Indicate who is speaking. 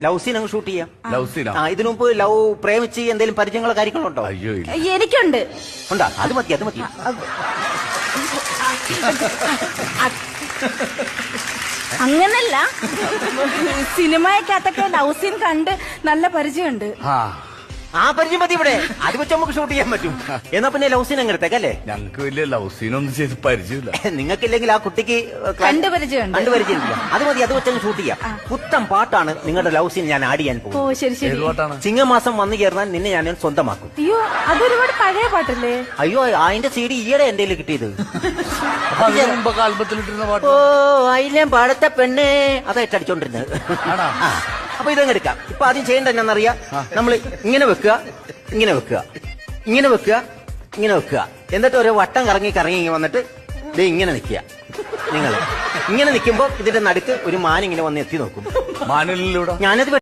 Speaker 1: Love scene അങ്ങ് shoot ചെയ്യാം.
Speaker 2: Love സീനാ?
Speaker 1: ഇതിനു മുമ്പ് ലവ് പ്രേമിച്ച് എന്തെങ്കിലും പരിചയങ്ങളോ കാര്യങ്ങളോ ഉണ്ടോ?
Speaker 2: അയ്യോ ഇല്ല.
Speaker 3: എനിക്കുണ്ട്.
Speaker 1: ഉണ്ടാ? അത് മതി, അത് മതി.
Speaker 3: അങ്ങനല്ല, സിനിമയ്ക്കകത്തൊക്കെ ലവ് സീൻ കണ്ട് നല്ല പരിചയമുണ്ട്.
Speaker 1: ആ പരിചയം മതി ഇവിടെ. അത് വെച്ച് നമുക്ക് ഷൂട്ട് ചെയ്യാൻ പറ്റും. എന്നാ പിന്നെ ലവ് സീൻ അങ്ങ് എടുത്തേക്കല്ലേ?
Speaker 2: ഞങ്ങക്ക് വലിയ ലവ് സീനൊന്നും ചെയ്ത് പരിചയമില്ല.
Speaker 1: നിങ്ങൾക്കില്ലെങ്കിൽ ആ കുട്ടിക്ക്
Speaker 3: കണ്ട് പരിചയമുണ്ട്.
Speaker 1: കണ്ടു പരിചയമില്ല. അത് മതി, അത് വെച്ചങ്ങ് ഷൂട്ട് ചെയ്യാം. പുത്തൻ പാട്ടാണ് നിങ്ങളുടെ ലവ് സീൻ ഞാൻ ആഡ് ചെയ്യാൻ
Speaker 3: ഓ
Speaker 1: പോകും.
Speaker 3: ശരി ശരി.
Speaker 2: ഏത് പാട്ടാണ്?
Speaker 1: ചിങ്ങമാസം വന്നു ചേർന്നാൽ നിന്നെ ഞാൻ സ്വന്തമാക്കും.
Speaker 3: അയ്യോ, അതൊരുപാട് പഴയ പാട്ടല്ലേ?
Speaker 1: അയ്യോ, അതിന്റെ CD ഈയിടെ എന്റെ കയ്യിൽ കിട്ടിയത്.
Speaker 2: അപ്പൊ അതിന് മുമ്പൊക്കെ ആൽബത്തിലിട്ടിരുന്ന പാട്ട്.
Speaker 1: ഓ, അയിലേം പാടത്തെ പെണ്ണേ, അതാ ഇട്ടടിച്ചോണ്ടിരുന്നത്.
Speaker 2: ആണോ?
Speaker 1: അപ്പൊ ഇതങ്ങ് എടുക്കാം. ഇപ്പൊ ആദ്യം ചെയ്യേണ്ട എന്നാന്നറിയാം, നമ്മൾ ഇങ്ങനെ വെക്കുക, ഇങ്ങനെ വെക്കുക, ഇങ്ങനെ വെക്കുക, ഇങ്ങനെ വെക്കുക. എന്നിട്ട് ഒരു വട്ടം കറങ്ങി കറങ്ങി വന്നിട്ട് ദേ ഇങ്ങനെ നിൽക്കുക. നിങ്ങൾ ഇങ്ങനെ നിൽക്കുമ്പോ ഇതിന്റെ നടുക്ക് ഒരു മാൻ ഇങ്ങനെ വന്ന് എത്തി നോക്കും.
Speaker 2: മാനുലിലൂടെ
Speaker 1: ഞാനത്